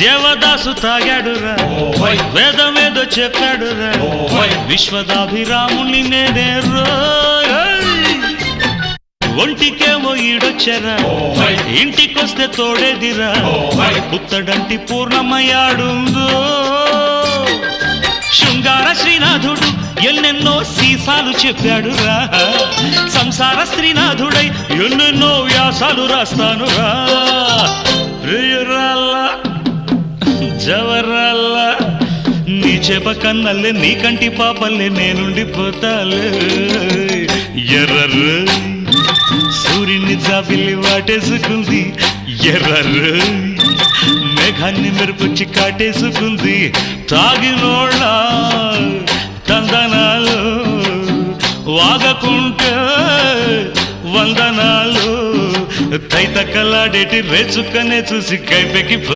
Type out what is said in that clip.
దేవదాసు తాగాడురా వేదమేదో చెప్పాడురా విశ్వదాభిరాముని నేనే ఒంటికేమో ఈడొచ్చరా ఇంటికొస్తే తోడేదిరా పుత్తడంటి పూర్ణమయ్యాడుందో శృంగార శ్రీనాథుడు ఎన్నెన్నో సీసాలు చెప్పాడురా సంసార శ్రీనాథుడై ఎన్నెన్నో వ్యాసాలు రాస్తానురా ప్రియురాల్లా జవరాల్లా నీ చేప కన్నల్లే నీ కంటి పాపల్లే నేనుండిపోతాలే ఎర్రర్రు సూర్యుని జాబిల్లి వాటేసుకుంది ఎర్రర్రు మేఘాన్ని మెరుపుచ్చి కాటేసుకుంది తాగినోళ్ళ తందనాలు వాగకుంటే వందనాలు తైతక్కలాడేటి రేచుక్కనే చూసి కైపెకి